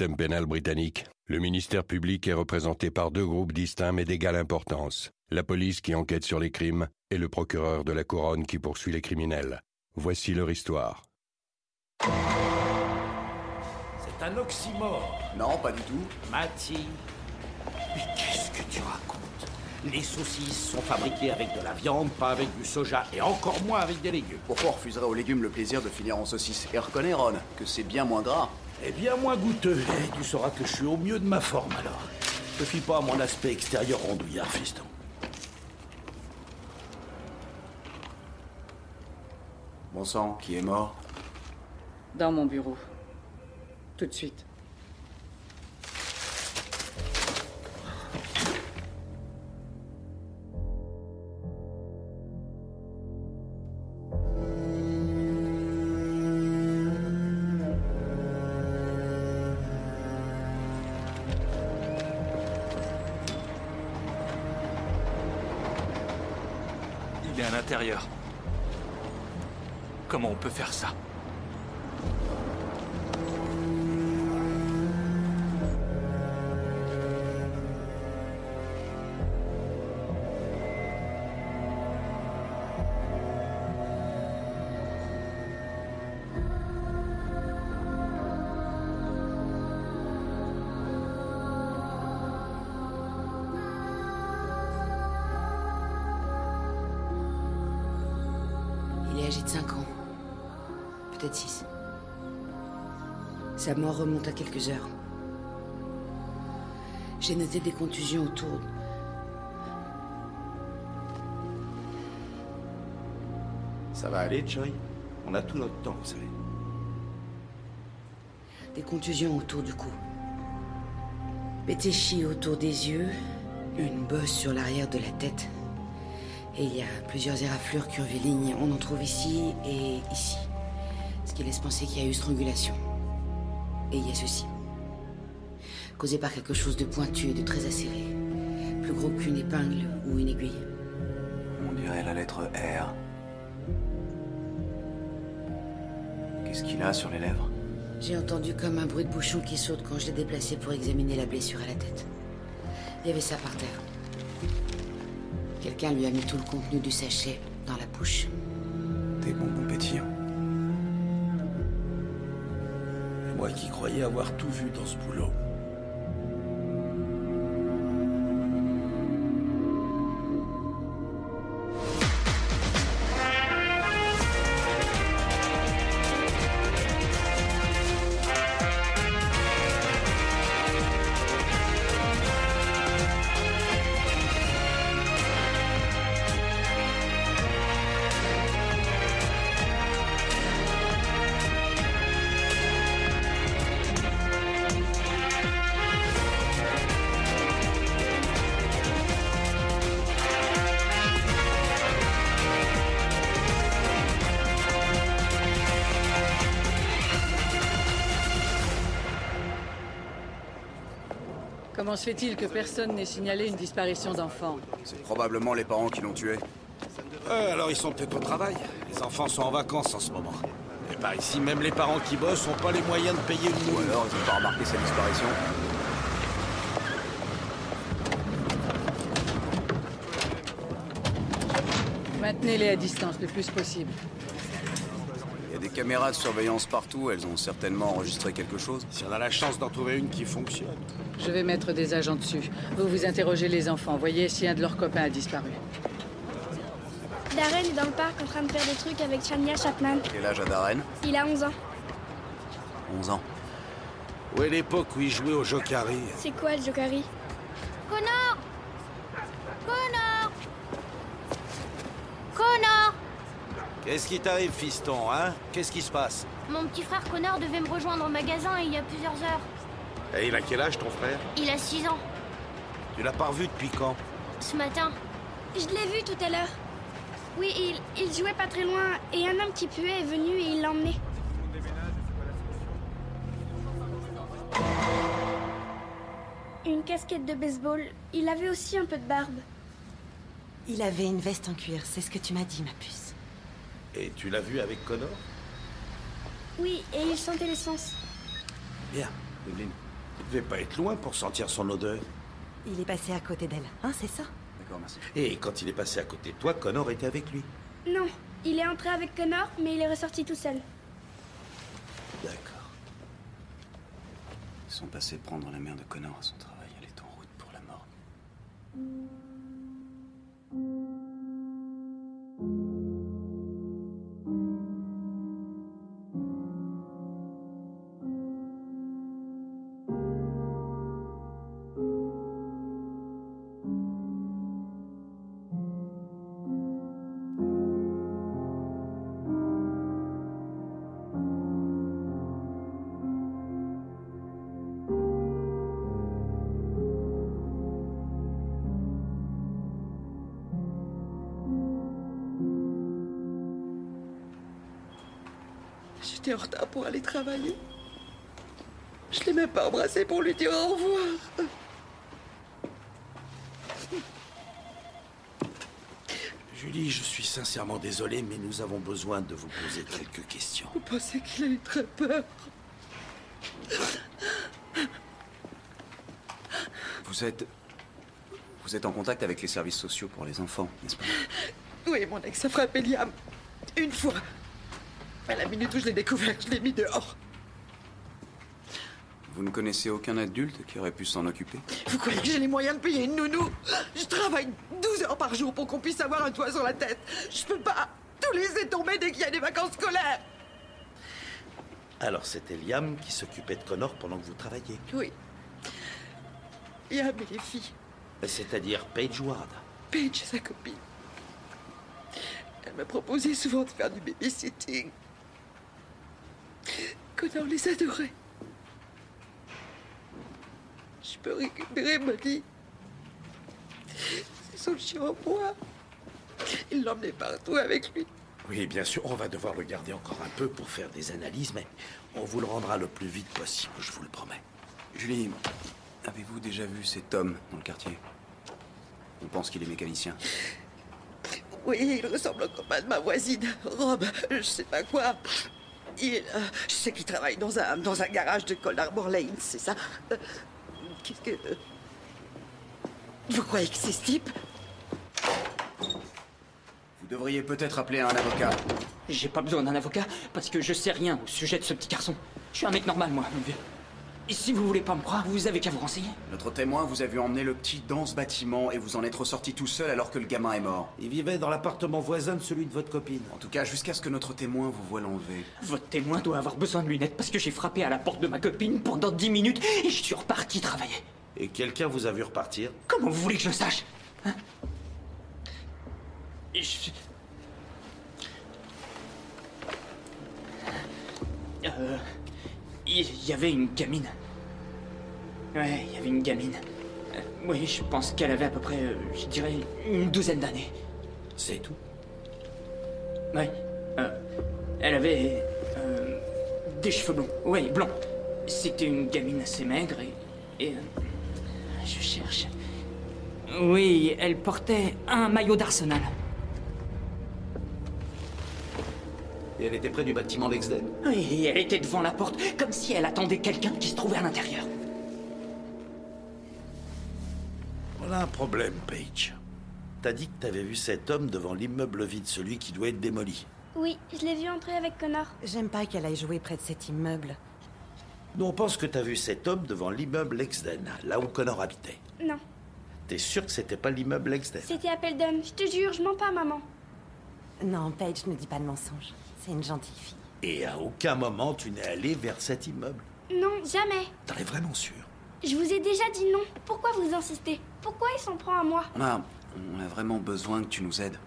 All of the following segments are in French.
système pénal britannique, le ministère public est représenté par deux groupes distincts mais d'égale importance. La police qui enquête sur les crimes et le procureur de la couronne qui poursuit les criminels. Voici leur histoire. C'est un oxymore. Non, pas du tout. Mati. Mais qu'est-ce que tu racontes? Les saucisses sont fabriquées avec de la viande, pas avec du soja, et encore moins avec des légumes. Pourquoi on refuserait aux légumes le plaisir de finir en saucisse? Et reconnais, Ron, que c'est bien moins gras. Et bien moins goûteux. Et tu sauras que je suis au mieux de ma forme, alors. Ne fie pas à mon aspect extérieur rondouillard, fiston. Bon sang, qui est mort? Dans mon bureau. Tout de suite. Il est à l'intérieur. Comment on peut faire ça? Il est âgé de 5 ans. Peut-être 6. Sa mort remonte à quelques heures. J'ai noté des contusions autour. Ça va aller, Joy? On a tout notre temps, vous savez. Des contusions autour du cou. Pétéchis autour des yeux. Une bosse sur l'arrière de la tête. Et il y a plusieurs éraflures curvilignes. On en trouve ici et ici. Ce qui laisse penser qu'il y a eu strangulation. Et il y a ceci. Causé par quelque chose de pointu et de très acéré. Plus gros qu'une épingle ou une aiguille. On dirait la lettre R. Qu'est-ce qu'il a sur les lèvres? J'ai entendu comme un bruit de bouchon qui saute quand je l'ai déplacé pour examiner la blessure à la tête. Il y avait ça par terre. Quelqu'un lui a mis tout le contenu du sachet dans la bouche. Des bonbons pétillants. Et moi qui croyais avoir tout vu dans ce boulot. Comment se fait-il que personne n'ait signalé une disparition d'enfant? C'est probablement les parents qui l'ont tué. Alors ils sont peut-être au travail. Les enfants sont en vacances en ce moment. Et par ici, même les parents qui bossent n'ont pas les moyens de payer une Ou nounou. alors ils n'ont pas remarqué sa disparition. Maintenez-les à distance le plus possible. Il y a des caméras de surveillance partout, elles ont certainement enregistré quelque chose. Si on a la chance d'en trouver une qui fonctionne. Je vais mettre des agents dessus. Vous interrogez les enfants. Voyez si un de leurs copains a disparu. Darren est dans le parc en train de faire des trucs avec Shania Chapman. Quel âge a Darren? Il a 11 ans. 11 ans. Où est l'époque où ils jouaient au Jokari? C'est quoi le Jokari? Connor! Connor! Connor! Qu'est-ce qui t'arrive, fiston, hein? Qu'est-ce qui se passe? Mon petit frère Connor devait me rejoindre au magasin il y a plusieurs heures. Et il a quel âge, ton frère? Il a 6 ans. Tu l'as pas revu depuis quand? Ce matin. Je l'ai vu tout à l'heure. Oui, il jouait pas très loin et un homme qui puait est venu et il l'a emmené. Une casquette de baseball. Il avait aussi un peu de barbe. Il avait une veste en cuir, c'est ce que tu m'as dit, ma puce. Et tu l'as vu avec Connor? Oui, et il sentait l'essence. Bien, Evelyn. Il devait pas être loin pour sentir son odeur. Il est passé à côté d'elle, hein, c'est ça? D'accord, merci. Et quand il est passé à côté de toi, Connor était avec lui. Non, il est entré avec Connor, mais il est ressorti tout seul. D'accord. Ils sont passés prendre la mère de Connor à son travail. Elle est en route pour la mort. J'étais en retard pour aller travailler. Je l'ai même pas embrassé pour lui dire au revoir. Julie, je suis sincèrement désolé, mais nous avons besoin de vous poser quelques questions. Vous pensez qu'il a eu très peur? Vous êtes en contact avec les services sociaux pour les enfants, n'est-ce pas? Oui, mon ex a frappé Liam. Une fois. À la minute où je l'ai découvert, je l'ai mis dehors. Vous ne connaissez aucun adulte qui aurait pu s'en occuper? Vous croyez que j'ai les moyens de payer une nounou? Je travaille 12 heures par jour pour qu'on puisse avoir un toit sur la tête. Je peux pas tout laisser tomber dès qu'il y a des vacances scolaires. Alors c'était Liam qui s'occupait de Connor pendant que vous travailliez? Oui. Liam et les filles. C'est-à-dire Paige Ward. Paige, sa copine. Elle m'a proposé souvent de faire du babysitting. Connor les adorait. Je peux récupérer Molly. C'est son chien en bois. Il l'emmenait partout avec lui. Oui, bien sûr, on va devoir le garder encore un peu pour faire des analyses, mais on vous le rendra le plus vite possible, je vous le promets. Julie, avez-vous déjà vu cet homme dans le quartier? On pense qu'il est mécanicien. Oui, il ressemble au copain de ma voisine, Rob, je sais pas quoi. Je sais qu'il travaille dans un garage de Cold Harbor Lane, c'est ça? Qu'est-ce que... Vous croyez que c'est ce type? Vous devriez peut-être appeler un avocat. J'ai pas besoin d'un avocat parce que je sais rien au sujet de ce petit garçon. Je suis un mec normal, moi, mon vieux. Et si vous voulez pas me croire, vous avez qu'à vous renseigner. Notre témoin vous a vu emmener le petit dans ce bâtiment et vous en êtes ressorti tout seul alors que le gamin est mort. Il vivait dans l'appartement voisin de celui de votre copine. En tout cas, jusqu'à ce que notre témoin vous voie l'enlever. Votre témoin doit avoir besoin de lunettes parce que j'ai frappé à la porte de ma copine pendant 10 minutes et je suis reparti travailler. Et quelqu'un vous a vu repartir? Comment vous voulez que je le sache? Hein? Il y avait une gamine. Ouais, il y avait une gamine. Oui, je pense qu'elle avait à peu près, je dirais, une douzaine d'années. C'est tout? Ouais. Elle avait des cheveux blonds. Oui, blonds. C'était une gamine assez maigre et je cherche. Oui, elle portait un maillot d'Arsenal. Et elle était près du bâtiment Lexden? Oui, elle était devant la porte, comme si elle attendait quelqu'un qui se trouvait à l'intérieur. Voilà un problème, Paige. T'as dit que t'avais vu cet homme devant l'immeuble vide, celui qui doit être démoli. Oui, je l'ai vu entrer avec Connor. J'aime pas qu'elle aille jouer près de cet immeuble. Nous, on pense que t'as vu cet homme devant l'immeuble Lexden, là où Connor habitait. Non. T'es sûr que c'était pas l'immeuble Lexden? C'était à Peldon, je te jure, je mens pas, maman. Non, Paige ne dit pas de mensonge. C'est une gentille fille. Et à aucun moment tu n'es allé vers cet immeuble? Non, jamais. T'en es vraiment sûr? Je vous ai déjà dit non. Pourquoi vous insistez? Pourquoi il s'en prend à moi? On a vraiment besoin que tu nous aides.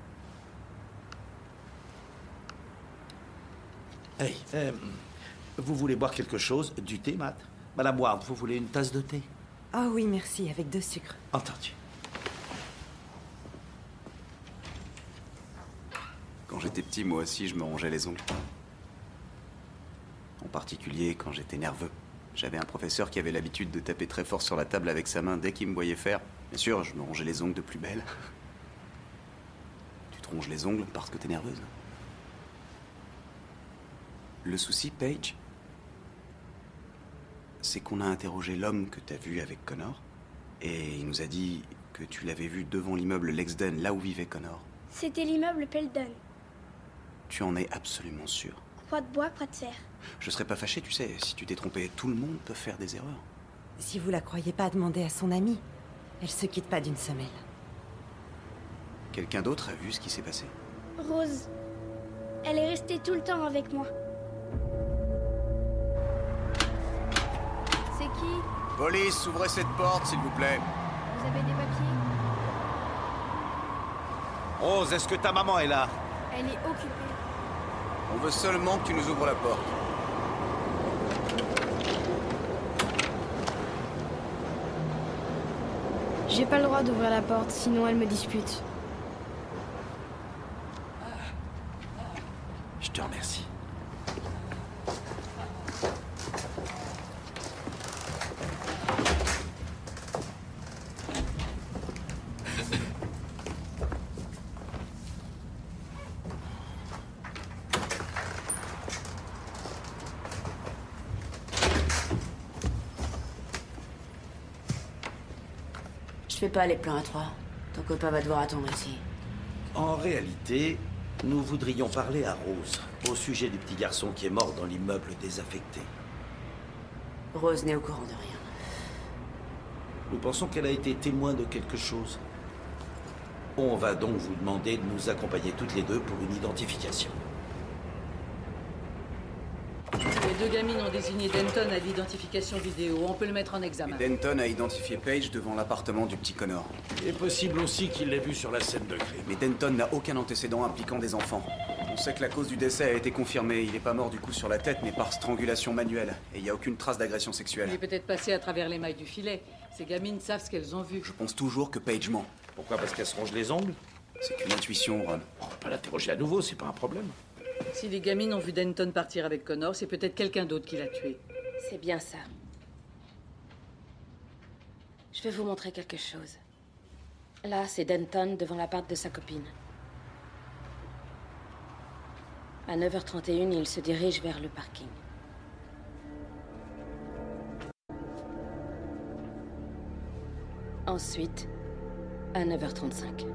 Hey, vous voulez boire quelque chose? Du thé, Matt? Madame Ward, vous voulez une tasse de thé? Oh oui, merci, avec 2 sucres. Entendu. Quand j'étais petit, moi aussi, je me rongeais les ongles. En particulier quand j'étais nerveux. J'avais un professeur qui avait l'habitude de taper très fort sur la table avec sa main dès qu'il me voyait faire. Bien sûr, je me rongeais les ongles de plus belle. Tu te ronges les ongles parce que t'es nerveuse. Le souci, Paige, c'est qu'on a interrogé l'homme que t'as vu avec Connor. Et il nous a dit que tu l'avais vu devant l'immeuble Lexden, là où vivait Connor. C'était l'immeuble Peldon. Tu en es absolument sûr? Croix de bois, croix de fer. Je serais pas fâché, tu sais, si tu t'es trompé. Tout le monde peut faire des erreurs. Si vous la croyez pas, demandez à son amie. Elle se quitte pas d'une semelle. Quelqu'un d'autre a vu ce qui s'est passé? Rose. Elle est restée tout le temps avec moi. C'est qui? Police, ouvrez cette porte, s'il vous plaît. Vous avez des papiers? Rose, est-ce que ta maman est là? Elle est occupée. On veut seulement que tu nous ouvres la porte. J'ai pas le droit d'ouvrir la porte, sinon elle me dispute. Je te remercie. Je fais pas les plans à trois. Ton copain va devoir attendre ici. En réalité, nous voudrions parler à Rose, au sujet du petit garçon qui est mort dans l'immeuble désaffecté. Rose n'est au courant de rien. Nous pensons qu'elle a été témoin de quelque chose. On va donc vous demander de nous accompagner toutes les deux pour une identification. Les deux gamines ont désigné Denton à l'identification vidéo. On peut le mettre en examen. Et Denton a identifié Paige devant l'appartement du petit Connor. Il est possible aussi qu'il l'ait vu sur la scène de crime. Mais Denton n'a aucun antécédent impliquant des enfants. On sait que la cause du décès a été confirmée. Il n'est pas mort du coup sur la tête, mais par strangulation manuelle. Et il n'y a aucune trace d'agression sexuelle. Il est peut-être passé à travers les mailles du filet. Ces gamines savent ce qu'elles ont vu. Je pense toujours que Paige ment. Pourquoi? Parce qu'elle se ronge les ongles? C'est qu'une intuition, Ron. On peut l'interroger à nouveau, c'est pas un problème. Si les gamines ont vu Denton partir avec Connor, c'est peut-être quelqu'un d'autre qui l'a tué. C'est bien ça. Je vais vous montrer quelque chose. Là, c'est Denton devant l'appart de sa copine. À 9h31, il se dirige vers le parking. Ensuite, à 9h35.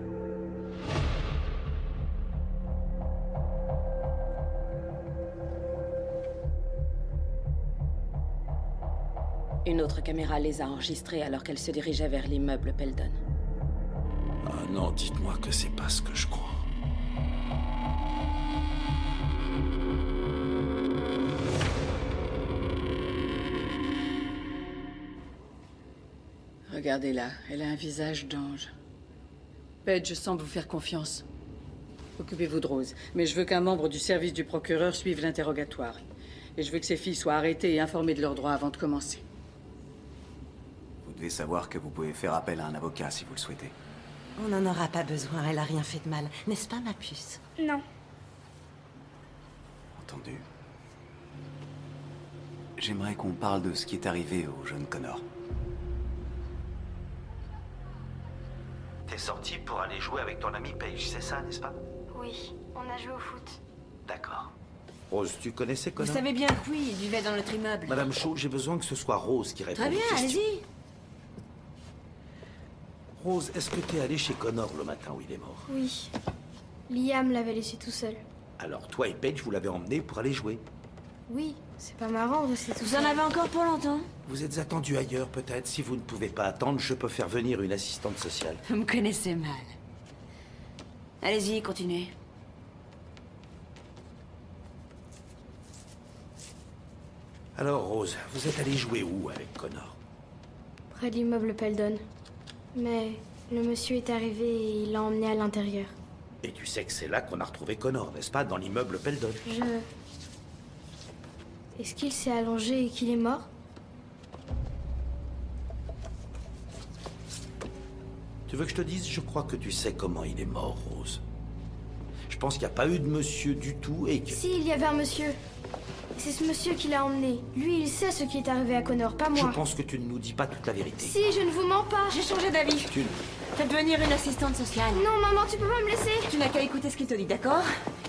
Une autre caméra les a enregistrés alors qu'elle se dirigeait vers l'immeuble Peldon. Ah non, dites-moi que c'est pas ce que je crois. Regardez-la, elle a un visage d'ange. Paige semble vous faire confiance. Occupez-vous de Rose, mais je veux qu'un membre du service du procureur suive l'interrogatoire. Et je veux que ces filles soient arrêtées et informées de leurs droits avant de commencer. Vous devez savoir que vous pouvez faire appel à un avocat si vous le souhaitez. On n'en aura pas besoin, elle a rien fait de mal. N'est-ce pas, ma puce? Non. Entendu. J'aimerais qu'on parle de ce qui est arrivé au jeune Connor. T'es sorti pour aller jouer avec ton ami Paige, c'est ça, n'est-ce pas? Oui, on a joué au foot. D'accord. Rose, tu connaissais Connor? Vous savez bien que oui, il vivait dans notre immeuble. Madame Shaw, j'ai besoin que ce soit Rose qui réponde. Très bien, aux questions. allez-y. Rose, est-ce que t'es allée chez Connor le matin où il est mort? Oui. Liam l'avait laissé tout seul. Alors toi et Paige, vous l'avez emmené pour aller jouer. Oui, c'est pas marrant de rester tout Vous seul. en avez encore pour longtemps? Vous êtes attendu ailleurs peut-être. Si vous ne pouvez pas attendre, je peux faire venir une assistante sociale. Vous me connaissez mal. Allez-y, continuez. Alors Rose, vous êtes allée jouer où avec Connor? Près de l'immeuble Peldon. Mais le monsieur est arrivé et il l'a emmené à l'intérieur. Et tu sais que c'est là qu'on a retrouvé Connor, n'est-ce pas? Dans l'immeuble Peldon. Est-ce qu'il s'est allongé et qu'il est mort? Tu veux que je te dise? Je crois que tu sais comment il est mort, Rose. Je pense qu'il n'y a pas eu de monsieur du tout et que... Si, il y avait un monsieur. C'est ce monsieur qui l'a emmené. Lui, il sait ce qui est arrivé à Connor, pas Je moi. pense que tu ne nous dis pas toute la vérité. Si, je ne vous mens pas. J'ai changé d'avis. Tu... Faites venir une assistante sociale. Non, maman, tu peux pas me laisser. Tu n'as qu'à écouter ce qu'il te dit, d'accord?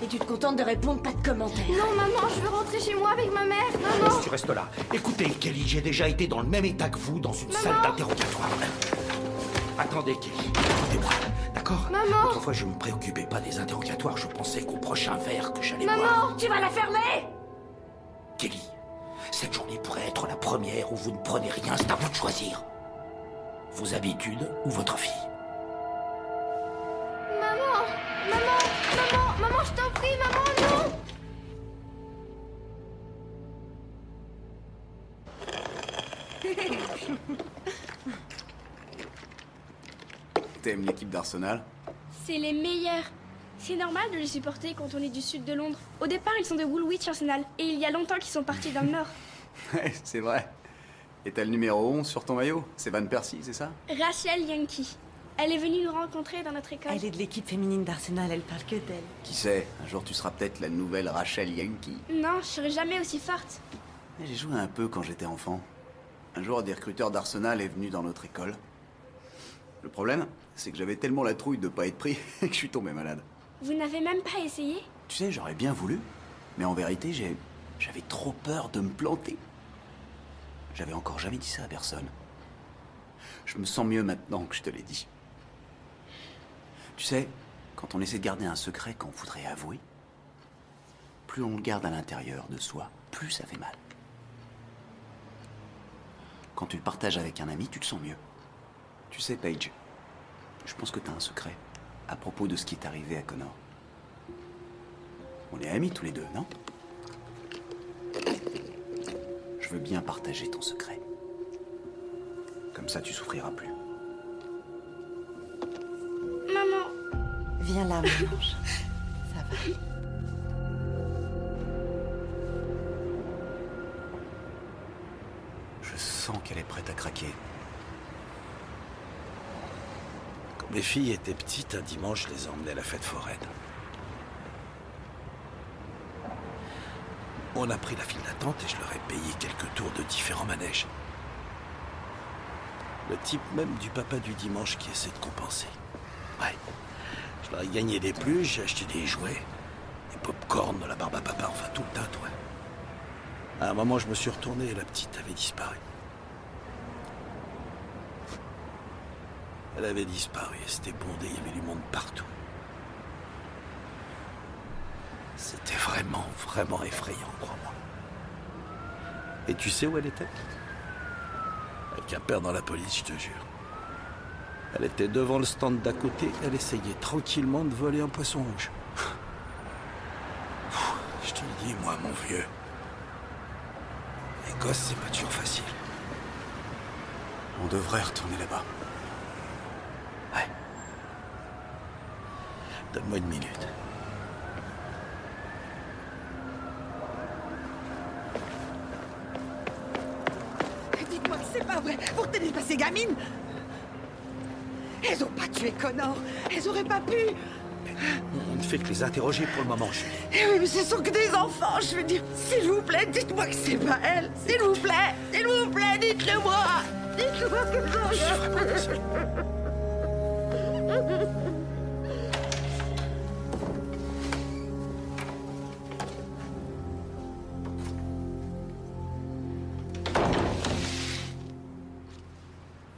Et tu te contentes de répondre, pas de commentaires. Non, maman, je veux rentrer chez moi avec ma mère. Maman. Tu restes là. Écoutez, Kelly, j'ai déjà été dans le même état que vous, dans une salle d'interrogatoire. Attendez, Kelly, écoutez-moi, d'accord? Maman. Autrefois, je me préoccupais pas des interrogatoires, je pensais qu'au prochain verre que j'allais boire... Maman, tu vas la fermer! Kelly, cette journée pourrait être la première où vous ne prenez rien, c'est à vous de choisir. Vos habitudes ou votre fille. Maman, je t'en prie, maman, non. T'aimes l'équipe d'Arsenal? C'est les meilleurs. C'est normal de les supporter quand on est du sud de Londres. Au départ, ils sont de Woolwich Arsenal, et il y a longtemps qu'ils sont partis dans le nord. Ouais, c'est vrai. Et t'as le numéro 11 sur ton maillot? C'est Van Persie, c'est ça? Rachel Yankee. Elle est venue nous rencontrer dans notre école. Elle est de l'équipe féminine d'Arsenal, elle parle que d'elle. Qui sait, un jour tu seras peut-être la nouvelle Rachel Yankee. Non, je serai jamais aussi forte. J'ai joué un peu quand j'étais enfant. Un jour, des recruteurs d'Arsenal est venu dans notre école. Le problème, c'est que j'avais tellement la trouille de pas être pris que je suis tombé malade. Vous n'avez même pas essayé? Tu sais, j'aurais bien voulu, mais en vérité, j'avais trop peur de me planter. J'avais encore jamais dit ça à personne. Je me sens mieux maintenant que je te l'ai dit. Tu sais, quand on essaie de garder un secret qu'on voudrait avouer, plus on le garde à l'intérieur de soi, plus ça fait mal. Quand tu le partages avec un ami, tu te sens mieux. Tu sais, Paige, je pense que t'as un secret à propos de ce qui est arrivé à Connor. On est amis tous les deux, non? Je veux bien partager ton secret. Comme ça, tu souffriras plus. Maman. Viens là, mon ange. Ça va. Je sens qu'elle est prête à craquer. Quand mes filles étaient petites, un dimanche, je les emmenais à la fête foraine. On a pris la file d'attente et je leur ai payé quelques tours de différents manèges. Le type même du papa du dimanche qui essaie de compenser. Ouais. Je leur ai gagné des plus, j'ai acheté des jouets, des pop-corn, de la barbe à papa, enfin tout le tas, ouais. À un moment, je me suis retourné et la petite avait disparu. Elle avait disparu et c'était bondé, il y avait du monde partout. C'était vraiment, vraiment effrayant, crois-moi. Et tu sais où elle était? Avec un père dans la police, je te jure. Elle était devant le stand d'à côté, elle essayait tranquillement de voler un poisson rouge. Je te le dis, moi, mon vieux. Les gosses, c'est pas toujours facile. On devrait retourner là-bas. Ouais. Donne-moi une minute. Dites-moi que c'est pas vrai. Vous retenez pas ces gamines? Elles ont pas tué Connor. Elles auraient pas pu. On ne fait que les interroger pour le moment, Julie. Eh oui, mais ce sont que des enfants. Je veux dire, s'il vous plaît, dites-moi que c'est pas elles. S'il vous plaît, dites-le-moi. Dites-le-moi que c'est.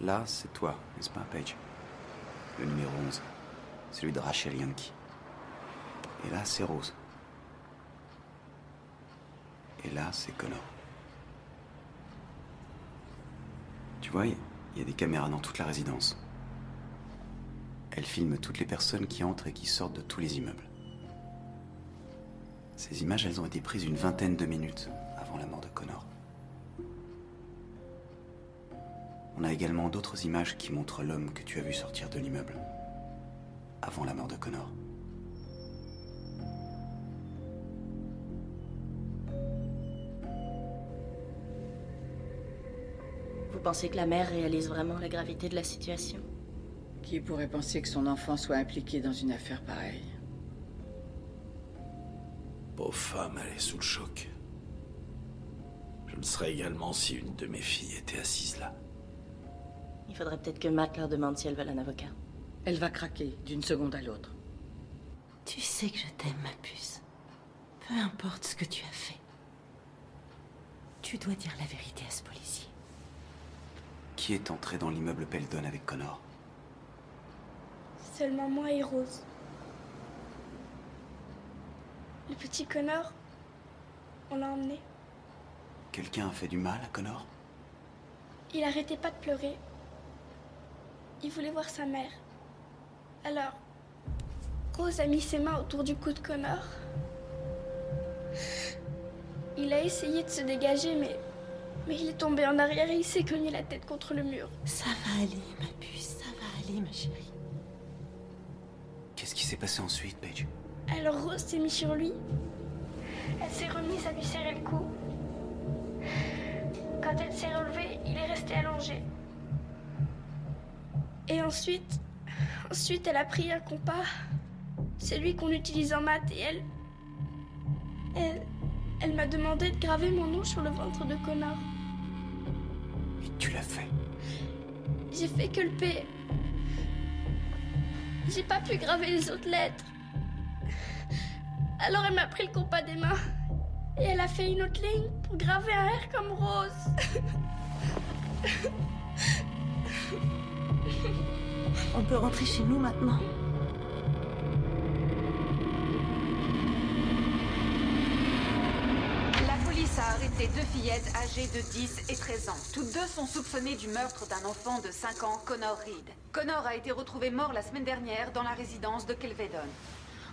Là, c'est toi, n'est-ce pas, Paige? Le numéro 11. Celui de Rachel Yankee. Et là, c'est Rose. Et là, c'est Connor. Tu vois, il y a des caméras dans toute la résidence. Elles filment toutes les personnes qui entrent et qui sortent de tous les immeubles. Ces images, elles ont été prises une vingtaine de minutes avant la mort de Connor. On a également d'autres images qui montrent l'homme que tu as vu sortir de l'immeuble avant la mort de Connor. Vous pensez que la mère réalise vraiment la gravité de la situation? Qui pourrait penser que son enfant soit impliqué dans une affaire pareille? Pauvre femme, elle est sous le choc. le serais également si une de mes filles était assise là. Il faudrait peut-être que Matt leur demande si elles veulent un avocat. Elle va craquer d'une seconde à l'autre. Tu sais que je t'aime, ma puce. Peu importe ce que tu as fait. Tu dois dire la vérité à ce policier. Qui est entré dans l'immeuble Peldon avec Connor? Seulement moi et Rose. Le petit Connor, on l'a emmené. Quelqu'un a fait du mal à Connor? Il arrêtait pas de pleurer. Il voulait voir sa mère. Alors, Rose a mis ses mains autour du cou de Connor. Il a essayé de se dégager, mais il est tombé en arrière et il s'est cogné la tête contre le mur. Ça va aller, ma puce, ça va aller, ma chérie. Qu'est-ce qui s'est passé ensuite, Paige? Alors Rose s'est mise sur lui. Elle s'est remise à lui serrer le cou. Quand elle s'est relevée, il est resté allongé. Et ensuite, elle a pris un compas. Celui qu'on utilise en maths et elle m'a demandé de graver mon nom sur le ventre de Connor. Et tu l'as fait? J'ai fait que le P. J'ai pas pu graver les autres lettres. Alors elle m'a pris le compas des mains et elle a fait une autre ligne pour graver un R comme Rose. On peut rentrer chez nous maintenant. La police a arrêté 2 fillettes âgées de 10 et 13 ans. Toutes deux sont soupçonnées du meurtre d'un enfant de 5 ans, Connor Reed. Connor a été retrouvé mort la semaine dernière dans la résidence de Kelvedon.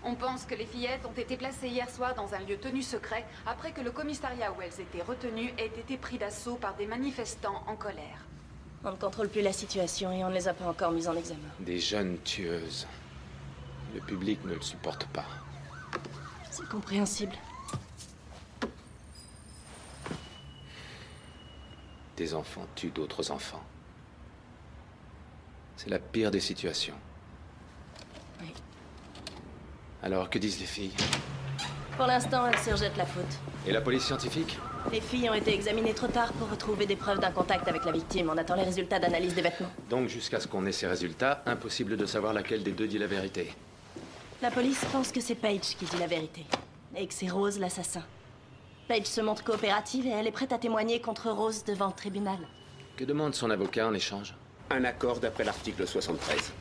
On pense que les fillettes ont été placées hier soir dans un lieu tenu secret après que le commissariat où elles étaient retenues ait été pris d'assaut par des manifestants en colère. On ne contrôle plus la situation et on ne les a pas encore mises en examen. Des jeunes tueuses. Le public ne le supporte pas. C'est compréhensible. Des enfants tuent d'autres enfants. C'est la pire des situations. Oui. Alors, que disent les filles? Pour l'instant, elles se rejettent la faute. Et la police scientifique? Les filles ont été examinées trop tard pour retrouver des preuves d'un contact avec la victime. On attend les résultats d'analyse des vêtements. Donc, jusqu'à ce qu'on ait ces résultats, impossible de savoir laquelle des deux dit la vérité. La police pense que c'est Paige qui dit la vérité. Et que c'est Rose l'assassin. Paige se montre coopérative et elle est prête à témoigner contre Rose devant le tribunal. Que demande son avocat en échange? Un accord d'après l'article 73.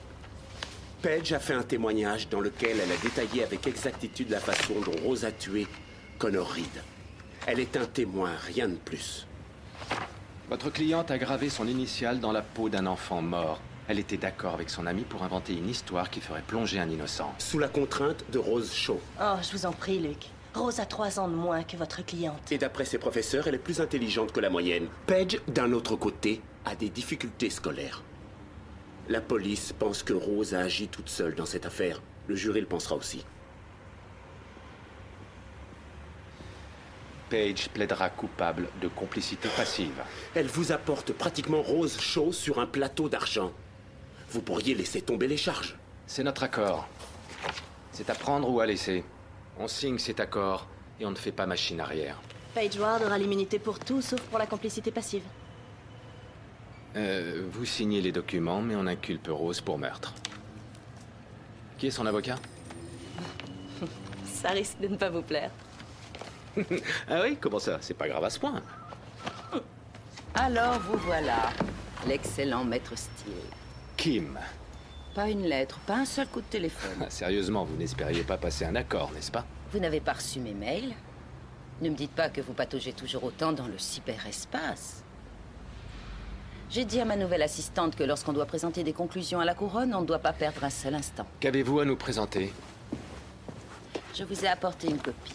Paige a fait un témoignage dans lequel elle a détaillé avec exactitude la façon dont Rose a tué Connor Reed. Elle est un témoin, rien de plus. Votre cliente a gravé son initiale dans la peau d'un enfant mort. Elle était d'accord avec son ami pour inventer une histoire qui ferait plonger un innocent. Sous la contrainte de Rose Shaw. Oh, je vous en prie, Luc. Rose a 3 ans de moins que votre cliente. Et d'après ses professeurs, elle est plus intelligente que la moyenne. Paige, d'un autre côté, a des difficultés scolaires. La police pense que Rose a agi toute seule dans cette affaire. Le jury le pensera aussi. Paige plaidera coupable de complicité passive. Elle vous apporte pratiquement Rose Shaw sur un plateau d'argent. Vous pourriez laisser tomber les charges. C'est notre accord. C'est à prendre ou à laisser. On signe cet accord et on ne fait pas machine arrière. Paige Ward aura l'immunité pour tout sauf pour la complicité passive. Vous signez les documents, mais on inculpe Rose pour meurtre. Qui est son avocat? Ça risque de ne pas vous plaire. Ah oui? Comment ça? C'est pas grave à ce point. Alors vous voilà, l'excellent maître Steele. Kim. Pas une lettre, pas un seul coup de téléphone. Sérieusement, vous n'espériez pas passer un accord, n'est-ce pas? Vous n'avez pas reçu mes mails? Ne me dites pas que vous pataugez toujours autant dans le cyberespace. J'ai dit à ma nouvelle assistante que lorsqu'on doit présenter des conclusions à la couronne, on ne doit pas perdre un seul instant. Qu'avez-vous à nous présenter? Je vous ai apporté une copie.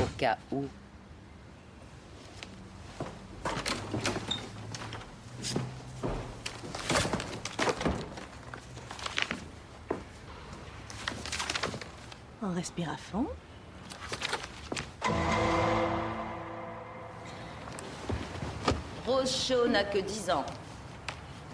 Au cas où. On respire à fond. Rose Shaw n'a que 10 ans.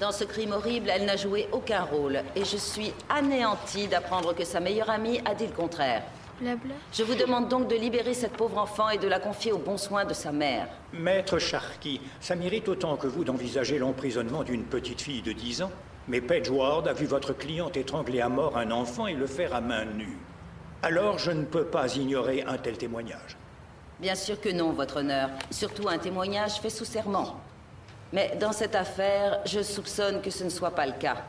Dans ce crime horrible, elle n'a joué aucun rôle. Et je suis anéantie d'apprendre que sa meilleure amie a dit le contraire. Blabla. Je vous demande donc de libérer cette pauvre enfant et de la confier aux bons soins de sa mère. Maître Sharkey, ça mérite autant que vous d'envisager l'emprisonnement d'une petite fille de 10 ans. Mais Paige Ward a vu votre cliente étrangler à mort un enfant et le faire à main nue. Alors je ne peux pas ignorer un tel témoignage. Bien sûr que non, votre honneur. Surtout un témoignage fait sous serment. Mais dans cette affaire, je soupçonne que ce ne soit pas le cas.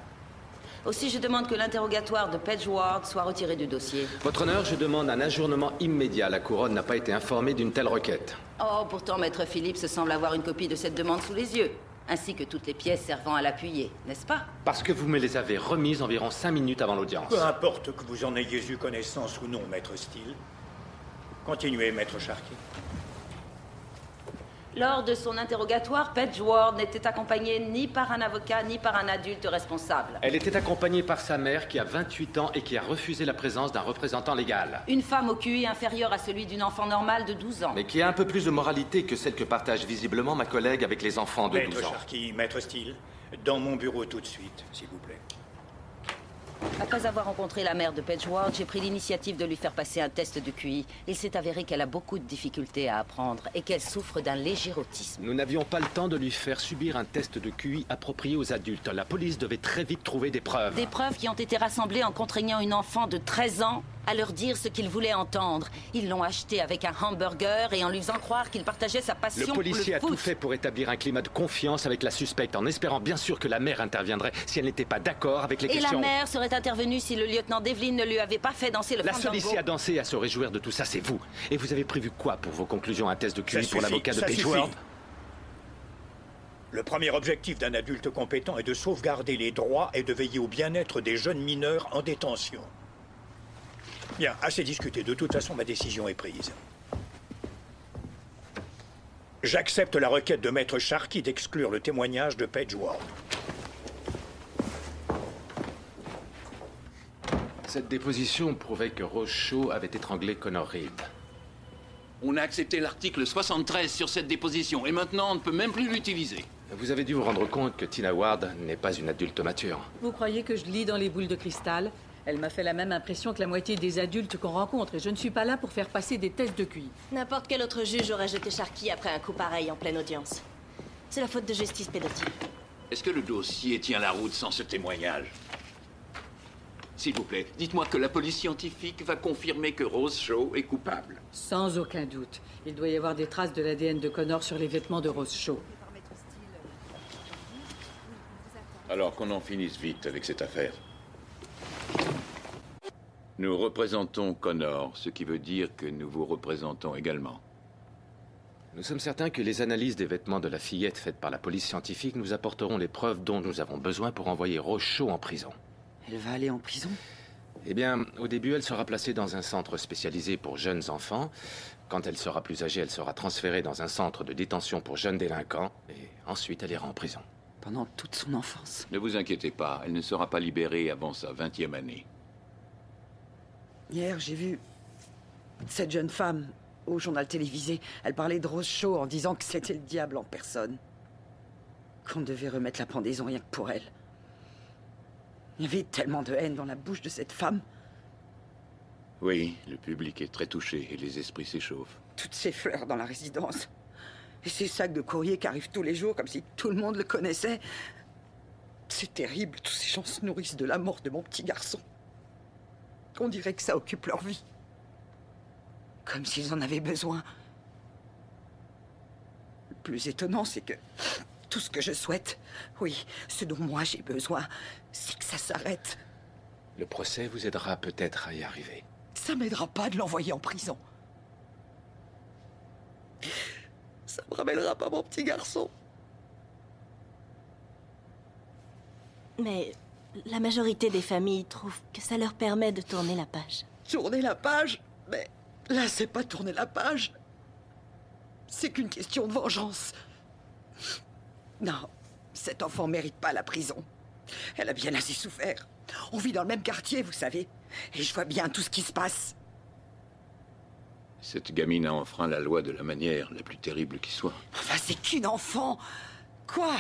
Aussi, je demande que l'interrogatoire de Paige Ward soit retiré du dossier. Votre honneur, je demande un ajournement immédiat. La couronne n'a pas été informée d'une telle requête. Oh, pourtant, maître Phillips semble avoir une copie de cette demande sous les yeux. Ainsi que toutes les pièces servant à l'appuyer, n'est-ce pas? Parce que vous me les avez remises environ 5 minutes avant l'audience. Peu importe que vous en ayez eu connaissance ou non, maître Steele. Continuez, maître Sharkey. Lors de son interrogatoire, Paige Ward n'était accompagnée ni par un avocat ni par un adulte responsable. Elle était accompagnée par sa mère qui a 28 ans et qui a refusé la présence d'un représentant légal. Une femme au QI inférieur à celui d'une enfant normale de 12 ans. Mais qui a un peu plus de moralité que celle que partage visiblement ma collègue avec les enfants de 12 ans. Maître Sharkey, maître Steele, dans mon bureau tout de suite, s'il vous plaît. Après avoir rencontré la mère de Paige Ward, j'ai pris l'initiative de lui faire passer un test de QI. Il s'est avéré qu'elle a beaucoup de difficultés à apprendre et qu'elle souffre d'un léger autisme. Nous n'avions pas le temps de lui faire subir un test de QI approprié aux adultes. La police devait très vite trouver des preuves. Des preuves qui ont été rassemblées en contraignant une enfant de 13 ans à leur dire ce qu'ils voulaient entendre. Ils l'ont acheté avec un hamburger et en lui faisant croire qu'il partageait sa passion pour le foot. Le policier a tout fait pour établir un climat de confiance avec la suspecte, en espérant bien sûr que la mère interviendrait si elle n'était pas d'accord avec les questions. Et la mère serait intervenue si le lieutenant Devlin ne lui avait pas fait danser le fandango. La seule ici à danser et à se réjouir de tout ça, c'est vous. Et vous avez prévu quoi pour vos conclusions? Un test de QI pour l'avocat de Paige Ward? Le premier objectif d'un adulte compétent est de sauvegarder les droits et de veiller au bien-être des jeunes mineurs en détention. Bien, assez discuté. De toute façon, ma décision est prise. J'accepte la requête de maître Sharkey d'exclure le témoignage de Paige Ward. Cette déposition prouvait que Rose Shaw avait étranglé Connor Reed. On a accepté l'article 73 sur cette déposition et maintenant on ne peut même plus l'utiliser. Vous avez dû vous rendre compte que Tina Ward n'est pas une adulte mature. Vous croyez que je lis dans les boules de cristal? Elle m'a fait la même impression que la moitié des adultes qu'on rencontre et je ne suis pas là pour faire passer des tests de QI. N'importe quel autre juge aurait jeté Sharkey après un coup pareil en pleine audience. C'est la faute de justice pédophile. Est-ce que le dossier tient la route sans ce témoignage? S'il vous plaît, dites-moi que la police scientifique va confirmer que Rose Shaw est coupable. Sans aucun doute. Il doit y avoir des traces de l'ADN de Connor sur les vêtements de Rose Shaw. Alors qu'on en finisse vite avec cette affaire. Nous représentons Connor, ce qui veut dire que nous vous représentons également. Nous sommes certains que les analyses des vêtements de la fillette faites par la police scientifique nous apporteront les preuves dont nous avons besoin pour envoyer Rose Shaw en prison. Elle va aller en prison? Eh bien, au début, elle sera placée dans un centre spécialisé pour jeunes enfants. Quand elle sera plus âgée, elle sera transférée dans un centre de détention pour jeunes délinquants. Et ensuite, elle ira en prison. Pendant toute son enfance? Ne vous inquiétez pas, elle ne sera pas libérée avant sa 20e année. Hier, j'ai vu cette jeune femme au journal télévisé. Elle parlait de Rose Shaw en disant que c'était le diable en personne. Qu'on devait remettre la pendaison rien que pour elle. Il y avait tellement de haine dans la bouche de cette femme. Oui, le public est très touché et les esprits s'échauffent. Toutes ces fleurs dans la résidence. Et ces sacs de courrier qui arrivent tous les jours comme si tout le monde le connaissait. C'est terrible, tous ces gens se nourrissent de la mort de mon petit garçon. On dirait que ça occupe leur vie. Comme s'ils en avaient besoin. Le plus étonnant, c'est que tout ce que je souhaite, oui, ce dont moi j'ai besoin, c'est que ça s'arrête. Le procès vous aidera peut-être à y arriver. Ça m'aidera pas de l'envoyer en prison. Ça me ramènera pas mon petit garçon. Mais la majorité des familles trouvent que ça leur permet de tourner la page. Tourner la page? Mais là, c'est pas tourner la page. C'est qu'une question de vengeance. Non, cet enfant mérite pas la prison. Elle a bien assez souffert. On vit dans le même quartier, vous savez. Et je vois bien tout ce qui se passe. Cette gamine a enfreint la loi de la manière la plus terrible qui soit. Enfin, c'est qu'une enfant. Quoi?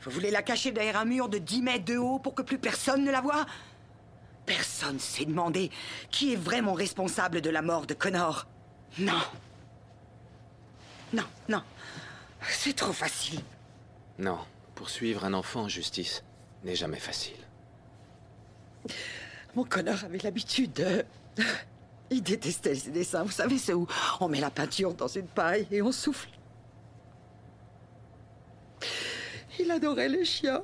Vous voulez la cacher derrière un mur de 10 mètres de haut pour que plus personne ne la voie? Personne personne s'est demandé qui est vraiment responsable de la mort de Connor. Non. Non, non. C'est trop facile. Non, poursuivre un enfant en justice n'est jamais facile. Mon Connor avait l'habitude de... Il détestait ses dessins. Vous savez, c'est où on met la peinture dans une paille et on souffle. Il adorait les chiens.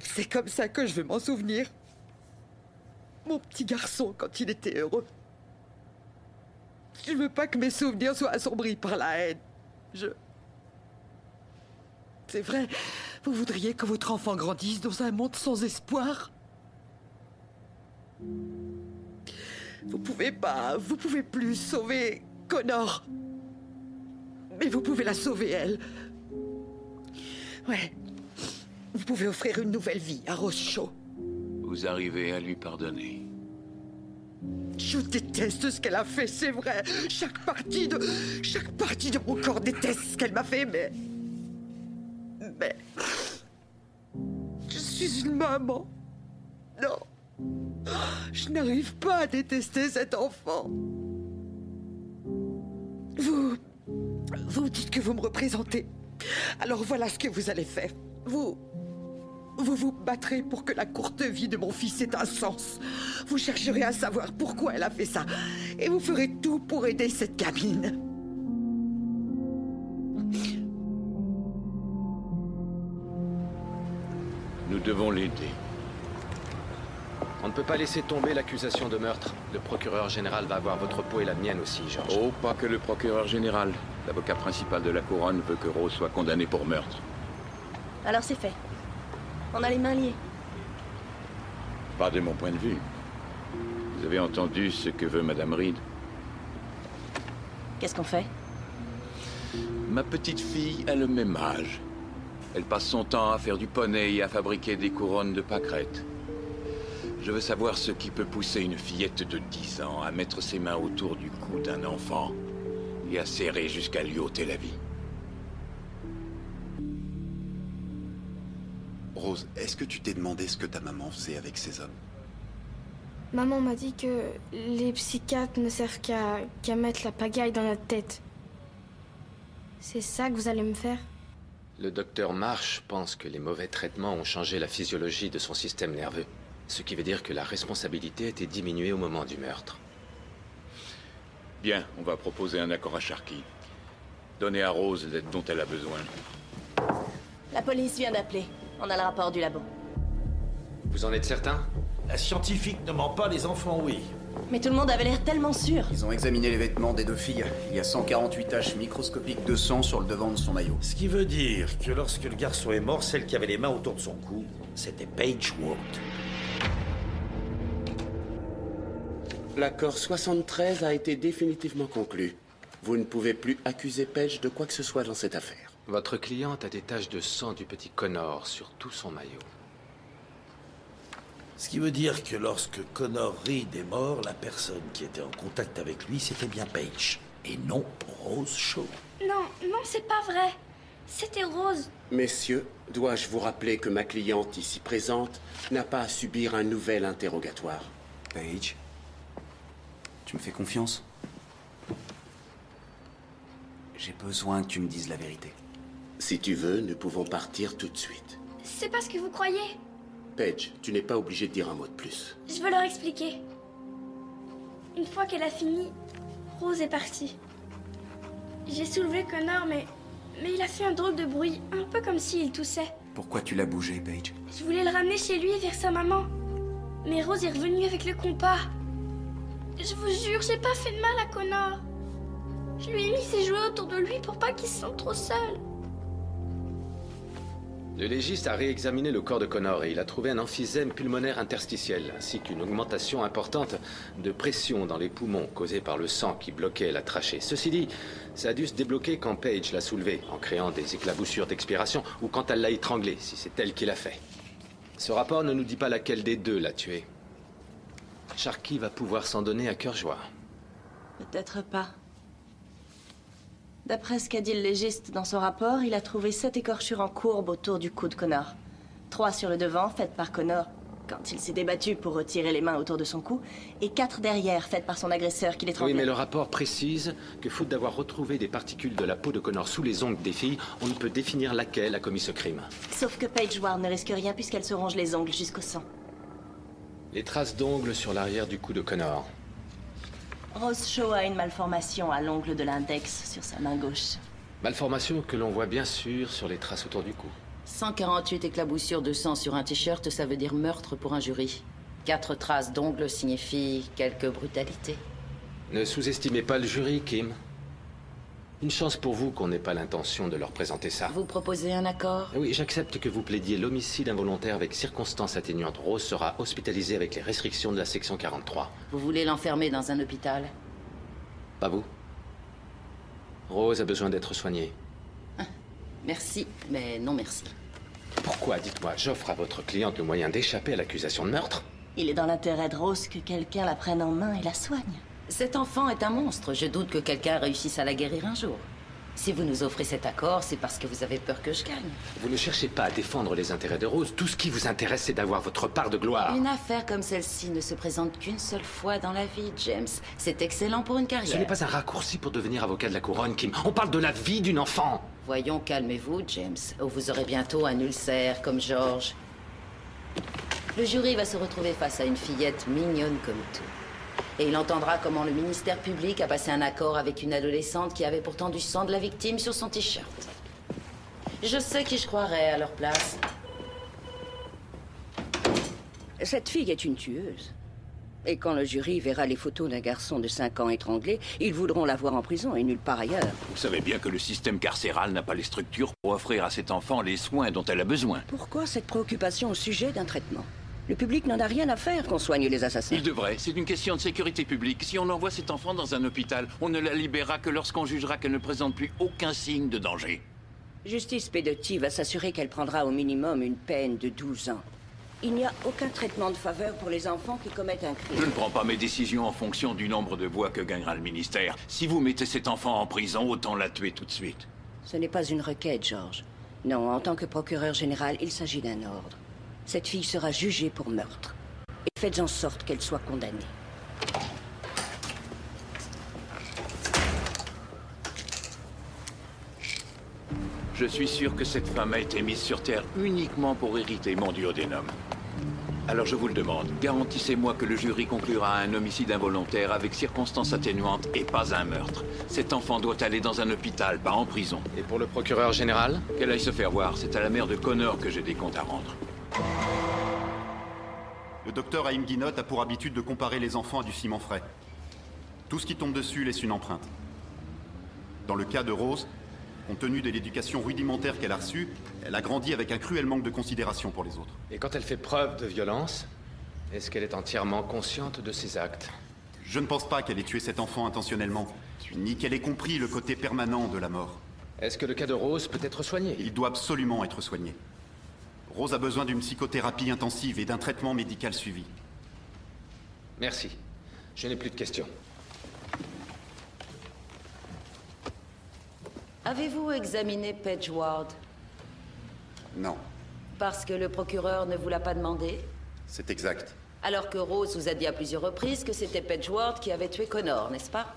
C'est comme ça que je veux m'en souvenir. Mon petit garçon, quand il était heureux. Je veux pas que mes souvenirs soient assombris par la haine. C'est vrai, vous voudriez que votre enfant grandisse dans un monde sans espoir? Vous pouvez plus sauver Connor. Mais vous pouvez la sauver, elle. Ouais. Vous pouvez offrir une nouvelle vie à Rose Shaw. Vous arrivez à lui pardonner. Je déteste ce qu'elle a fait, c'est vrai. Chaque partie de mon corps déteste ce qu'elle m'a fait, mais... Je suis une maman. Non. Je n'arrive pas à détester cet enfant. Vous dites que vous me représentez. Alors voilà ce que vous allez faire. Vous vous battrez pour que la courte vie de mon fils ait un sens. Vous chercherez à savoir pourquoi elle a fait ça. Et vous ferez tout pour aider cette gamine. Nous devons l'aider. On ne peut pas laisser tomber l'accusation de meurtre. Le procureur général va avoir votre peau et la mienne aussi, George. Oh, pas que le procureur général. L'avocat principal de la couronne veut que Rose soit condamnée pour meurtre. Alors c'est fait. On a les mains liées. Pas de mon point de vue. Vous avez entendu ce que veut Madame Reed? Qu'est-ce qu'on fait? Ma petite fille a le même âge. Elle passe son temps à faire du poney et à fabriquer des couronnes de pâquerettes. Je veux savoir ce qui peut pousser une fillette de 10 ans à mettre ses mains autour du cou d'un enfant et à serrer jusqu'à lui ôter la vie. Rose, est-ce que tu t'es demandé ce que ta maman faisait avec ces hommes? Maman m'a dit que les psychiatres ne servent qu'à mettre la pagaille dans notre tête. C'est ça que vous allez me faire? Le docteur Marsh pense que les mauvais traitements ont changé la physiologie de son système nerveux. Ce qui veut dire que la responsabilité a été diminuée au moment du meurtre. Bien, on va proposer un accord à Sharkey. Donnez à Rose l'aide dont elle a besoin. La police vient d'appeler. On a le rapport du labo. Vous en êtes certain? La scientifique ne ment pas, les enfants, oui. Mais tout le monde avait l'air tellement sûr. Ils ont examiné les vêtements des deux filles. Il y a 148 taches microscopiques de sang sur le devant de son maillot. Ce qui veut dire que lorsque le garçon est mort, celle qui avait les mains autour de son cou, c'était Paige Ward. L'accord 73 a été définitivement conclu. Vous ne pouvez plus accuser Paige de quoi que ce soit dans cette affaire. Votre cliente a des taches de sang du petit Connor sur tout son maillot. Ce qui veut dire que lorsque Connor Reed est mort, la personne qui était en contact avec lui, c'était bien Paige, et non Rose Shaw. Non, c'est pas vrai. C'était Rose. Messieurs, dois-je vous rappeler que ma cliente ici présente n'a pas à subir un nouvel interrogatoire? Paige, tu me fais confiance? J'ai besoin que tu me dises la vérité. Si tu veux, nous pouvons partir tout de suite. C'est pas ce que vous croyez. Paige, tu n'es pas obligée de dire un mot de plus. Je veux leur expliquer. Une fois qu'elle a fini, Rose est partie. J'ai soulevé Connor, mais il a fait un drôle de bruit, un peu comme s'il toussait. Pourquoi tu l'as bougé, Paige? Je voulais le ramener chez lui vers sa maman. Mais Rose est revenue avec le compas. Je vous jure, j'ai pas fait de mal à Connor. Je lui ai mis ses jouets autour de lui pour pas qu'il se sente trop seul. Le légiste a réexaminé le corps de Connor et il a trouvé un emphysème pulmonaire interstitiel, ainsi qu'une augmentation importante de pression dans les poumons causée par le sang qui bloquait la trachée. Ceci dit, ça a dû se débloquer quand Paige l'a soulevé, en créant des éclaboussures d'expiration, ou quand elle l'a étranglé, si c'est elle qui l'a fait. Ce rapport ne nous dit pas laquelle des deux l'a tué. Sharkey va pouvoir s'en donner à cœur joie. Peut-être pas. D'après ce qu'a dit le légiste dans son rapport, il a trouvé 7 écorchures en courbe autour du cou de Connor. 3 sur le devant, faites par Connor quand il s'est débattu pour retirer les mains autour de son cou, et 4 derrière, faites par son agresseur qui l'étranglait. Oui, mais le rapport précise que faute d'avoir retrouvé des particules de la peau de Connor sous les ongles des filles, on ne peut définir laquelle a commis ce crime. Sauf que Paige Ward ne risque rien puisqu'elle se ronge les ongles jusqu'au sang. Les traces d'ongles sur l'arrière du cou de Connor. Rose Shaw a une malformation à l'ongle de l'index sur sa main gauche. Malformation que l'on voit bien sûr sur les traces autour du cou. 148 éclaboussures de sang sur un t-shirt, ça veut dire meurtre pour un jury. 4 traces d'ongles signifient quelque brutalité. Ne sous-estimez pas le jury, Kim. Une chance pour vous qu'on n'ait pas l'intention de leur présenter ça. Vous proposez un accord? Oui, j'accepte que vous plaidiez l'homicide involontaire avec circonstances atténuantes. Rose sera hospitalisée avec les restrictions de la section 43. Vous voulez l'enfermer dans un hôpital? Pas vous. Rose a besoin d'être soignée. Merci, mais non merci. Pourquoi, dites-moi, j'offre à votre cliente le moyen d'échapper à l'accusation de meurtre? Il est dans l'intérêt de Rose que quelqu'un la prenne en main et la soigne. Cet enfant est un monstre. Je doute que quelqu'un réussisse à la guérir un jour. Si vous nous offrez cet accord, c'est parce que vous avez peur que je gagne. Vous ne cherchez pas à défendre les intérêts de Rose. Tout ce qui vous intéresse, c'est d'avoir votre part de gloire. Une affaire comme celle-ci ne se présente qu'une seule fois dans la vie, James. C'est excellent pour une carrière. Ce n'est pas un raccourci pour devenir avocat de la couronne, Kim. On parle de la vie d'une enfant. Voyons, calmez-vous, James, ou vous aurez bientôt un ulcère comme George. Le jury va se retrouver face à une fillette mignonne comme tout. Et il entendra comment le ministère public a passé un accord avec une adolescente qui avait pourtant du sang de la victime sur son t-shirt. Je sais qui je croirais à leur place. Cette fille est une tueuse. Et quand le jury verra les photos d'un garçon de 5 ans étranglé, ils voudront la voir en prison et nulle part ailleurs. Vous savez bien que le système carcéral n'a pas les structures pour offrir à cet enfant les soins dont elle a besoin. Pourquoi cette préoccupation au sujet d'un traitement? Le public n'en a rien à faire qu'on soigne les assassins. Il devrait. C'est une question de sécurité publique. Si on envoie cet enfant dans un hôpital, on ne la libérera que lorsqu'on jugera qu'elle ne présente plus aucun signe de danger. Justice Pedotti va s'assurer qu'elle prendra au minimum une peine de 12 ans. Il n'y a aucun traitement de faveur pour les enfants qui commettent un crime. Je ne prends pas mes décisions en fonction du nombre de voix que gagnera le ministère. Si vous mettez cet enfant en prison, autant la tuer tout de suite. Ce n'est pas une requête, George. Non, en tant que procureur général, il s'agit d'un ordre. Cette fille sera jugée pour meurtre. Et faites en sorte qu'elle soit condamnée. Je suis sûr que cette femme a été mise sur Terre uniquement pour hériter mon duodénum. Alors je vous le demande, garantissez-moi que le jury conclura à un homicide involontaire avec circonstances atténuantes et pas un meurtre. Cet enfant doit aller dans un hôpital, pas en prison. Et pour le procureur général? Qu'elle aille se faire voir, c'est à la mère de Connor que j'ai des comptes à rendre. Le docteur Haïm Guinot a pour habitude de comparer les enfants à du ciment frais. Tout ce qui tombe dessus laisse une empreinte. Dans le cas de Rose, compte tenu de l'éducation rudimentaire qu'elle a reçue, elle a grandi avec un cruel manque de considération pour les autres. Et quand elle fait preuve de violence, est-ce qu'elle est entièrement consciente de ses actes? Je ne pense pas qu'elle ait tué cet enfant intentionnellement, ni qu'elle ait compris le côté permanent de la mort. Est-ce que le cas de Rose peut être soigné? Il doit absolument être soigné. Rose a besoin d'une psychothérapie intensive et d'un traitement médical suivi. Merci. Je n'ai plus de questions. Avez-vous examiné Paige Ward? Non, Parce que le procureur ne vous l'a pas demandé? c'est exact. Alors que Rose vous a dit à plusieurs reprises que c'était Paige Ward qui avait tué Connor, n'est-ce pas?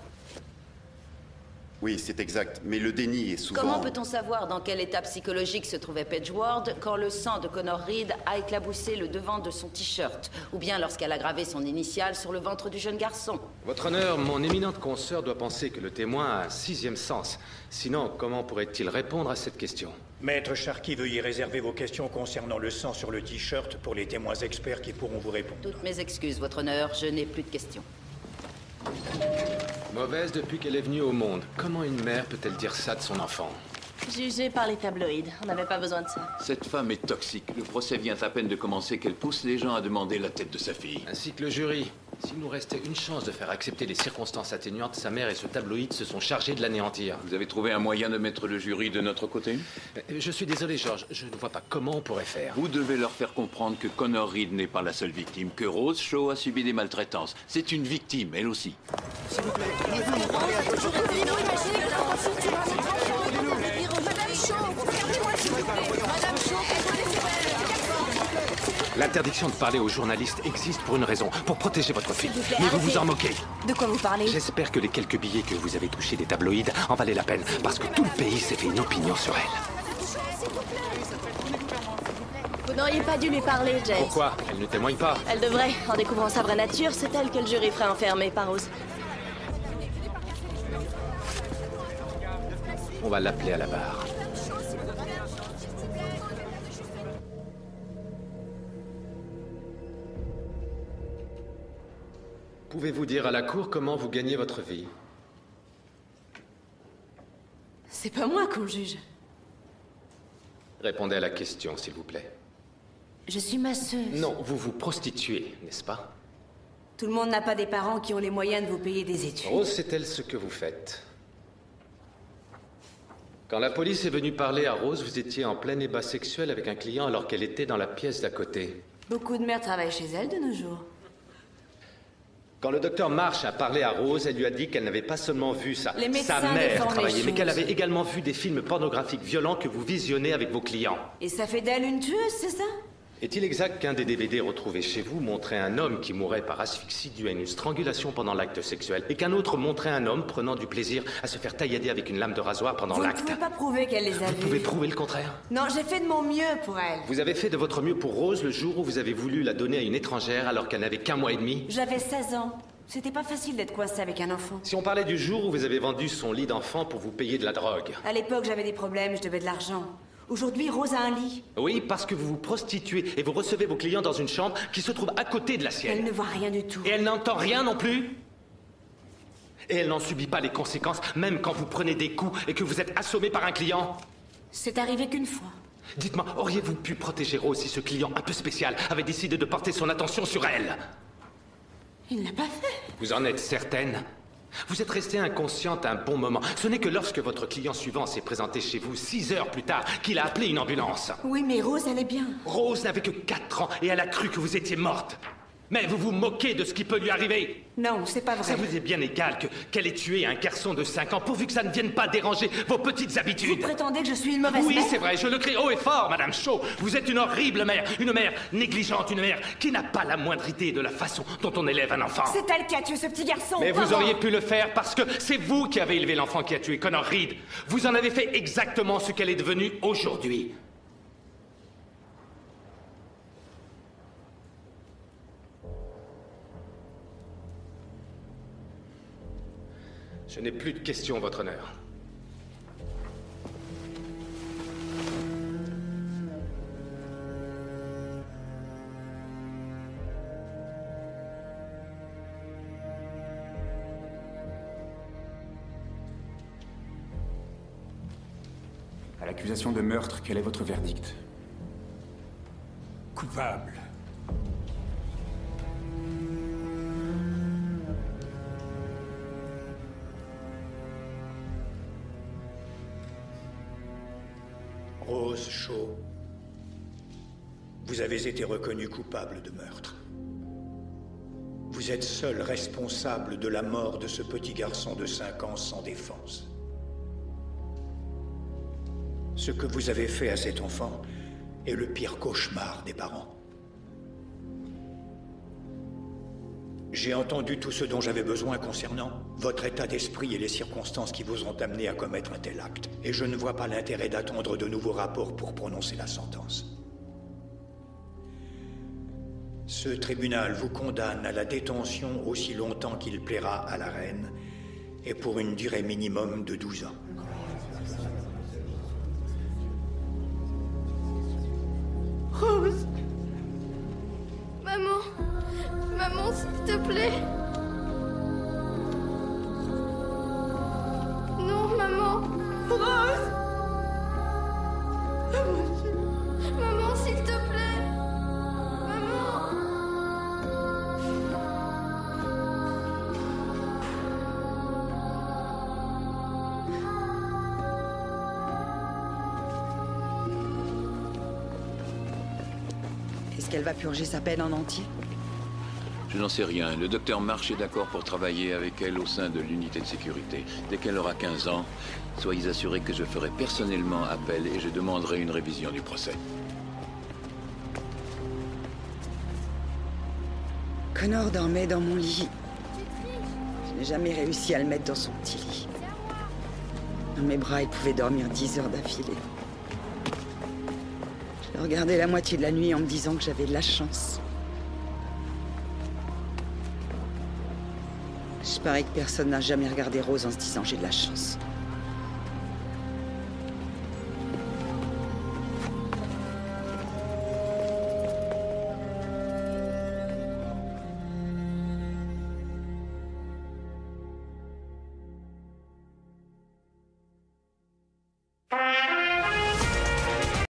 Oui, c'est exact, mais le déni est souvent... Comment peut-on savoir dans quel état psychologique se trouvait Paige Ward quand le sang de Connor Reed a éclaboussé le devant de son t-shirt, ou bien lorsqu'elle a gravé son initiale sur le ventre du jeune garçon? Votre honneur, mon éminente consoeur doit penser que le témoin a un 6e sens. Sinon, comment pourrait-il répondre à cette question? Maître Sharkey, veuillez réserver vos questions concernant le sang sur le t-shirt pour les témoins experts qui pourront vous répondre. Toutes mes excuses, votre honneur, je n'ai plus de questions. Mauvaise depuis qu'elle est venue au monde. Comment une mère peut-elle dire ça de son enfant? Jugé par les tabloïds, on n'avait pas besoin de ça. Cette femme est toxique. Le procès vient à peine de commencer qu'elle pousse les gens à demander la tête de sa fille. Ainsi que le jury. S'il nous restait une chance de faire accepter les circonstances atténuantes, sa mère et ce tabloïd se sont chargés de l'anéantir. Vous avez trouvé un moyen de mettre le jury de notre côté? Je suis désolé, George. Je ne vois pas comment on pourrait faire. Vous devez leur faire comprendre que Connor Reed n'est pas la seule victime, que Rose Shaw a subi des maltraitances. C'est une victime, elle aussi. S'il vous plaît. Madame Shaw, regardez-moi s'il vous plaît. Madame Shaw, qu'est-ce que vous voulez faire? L'interdiction de parler aux journalistes existe pour une raison, pour protéger votre fille. S'il vous plaît, Mais vous arrêtez. vous en moquez. De quoi vous parlez? J'espère que les quelques billets que vous avez touchés des tabloïds en valaient la peine, parce que tout le pays s'est fait une opinion sur elle. Vous n'auriez pas dû lui parler, James. Pourquoi? Elle ne témoigne pas. Elle devrait. En découvrant sa vraie nature, c'est elle que le jury ferait enfermer, pas Rose. On va l'appeler à la barre. Pouvez-vous dire à la cour comment vous gagnez votre vie? C'est pas moi qu'on juge. Répondez à la question, s'il vous plaît. Je suis masseuse. Non, vous vous prostituez, n'est-ce pas? Tout le monde n'a pas des parents qui ont les moyens de vous payer des études. Rose, c'est-elle ce que vous faites? Quand la police est venue parler à Rose, vous étiez en plein ébat sexuel avec un client alors qu'elle était dans la pièce d'à côté. Beaucoup de mères travaillent chez elles de nos jours. Quand le docteur Marsh a parlé à Rose, elle lui a dit qu'elle n'avait pas seulement vu sa Les médecins mère défendent les travailler, mais qu'elle choses. avait également vu des films pornographiques violents que vous visionnez avec vos clients. Et ça fait d'elle une tueuse, c'est ça? Est-il exact qu'un des DVD retrouvés chez vous montrait un homme qui mourait par asphyxie due à une strangulation pendant l'acte sexuel, et qu'un autre montrait un homme prenant du plaisir à se faire taillader avec une lame de rasoir pendant Vous ne l'acte? pouvez pas prouver qu'elle les a Vous vus. pouvez prouver le contraire? Non, j'ai fait de mon mieux pour elle. Vous avez fait de votre mieux pour Rose le jour où vous avez voulu la donner à une étrangère alors qu'elle n'avait qu'un mois et demi? J'avais 16 ans. C'était pas facile d'être coincé avec un enfant. Si on parlait du jour où vous avez vendu son lit d'enfant pour vous payer de la drogue. À l'époque, j'avais des problèmes, je devais de l'argent. Aujourd'hui, Rose a un lit. Oui, parce que vous vous prostituez et vous recevez vos clients dans une chambre qui se trouve à côté de la sienne. Elle ne voit rien du tout. Et elle n'entend rien non plus? Et elle n'en subit pas les conséquences, même quand vous prenez des coups et que vous êtes assommé par un client? C'est arrivé qu'une fois. Dites-moi, auriez-vous pu protéger Rose si ce client un peu spécial avait décidé de porter son attention sur elle? Il l'a pas fait. Vous en êtes certaine? Vous êtes restée inconsciente un bon moment. Ce n'est que lorsque votre client suivant s'est présenté chez vous 6 heures plus tard qu'il a appelé une ambulance. Oui, mais Rose, elle est bien. Rose n'avait que 4 ans et elle a cru que vous étiez morte. Mais vous vous moquez de ce qui peut lui arriver. Non, c'est pas vrai. Ça vous est bien égal qu'elle ait tué un garçon de 5 ans pourvu que ça ne vienne pas déranger vos petites habitudes. Vous prétendez que je suis une mauvaise Oui, mère? c'est vrai, je le crie haut et fort, Madame Shaw. Vous êtes une horrible mère négligente, une mère qui n'a pas la moindre idée de la façon dont on élève un enfant. C'est elle qui a tué ce petit garçon. Mais pas vous moi. auriez pu le faire parce que c'est vous qui avez élevé l'enfant qui a tué Connor Reed. Vous en avez fait exactement ce qu'elle est devenue aujourd'hui. Je n'ai plus de questions, Votre Honneur. À l'accusation de meurtre, quel est votre verdict? Coupable. Rose Shaw, vous avez été reconnu coupable de meurtre. Vous êtes seul responsable de la mort de ce petit garçon de 5 ans sans défense. Ce que vous avez fait à cet enfant est le pire cauchemar des parents. J'ai entendu tout ce dont j'avais besoin concernant votre état d'esprit et les circonstances qui vous ont amené à commettre un tel acte. Et je ne vois pas l'intérêt d'attendre de nouveaux rapports pour prononcer la sentence. Ce tribunal vous condamne à la détention aussi longtemps qu'il plaira à la reine, et pour une durée minimum de 12 ans. Rose. Maman. Maman, s'il te plaît. Non, maman. Rose. Maman, s'il te plaît. Maman. Est-ce qu'elle va purger sa peine en entier? Je n'en sais rien. Le docteur Marsh est d'accord pour travailler avec elle au sein de l'unité de sécurité. Dès qu'elle aura 15 ans, soyez assurés que je ferai personnellement appel et je demanderai une révision du procès. Connor dormait dans mon lit. Je n'ai jamais réussi à le mettre dans son petit lit. Dans mes bras, il pouvait dormir 10 heures d'affilée. Je le regardais la moitié de la nuit en me disant que j'avais de la chance. Je parie que personne n'a jamais regardé Rose en se disant j'ai de la chance.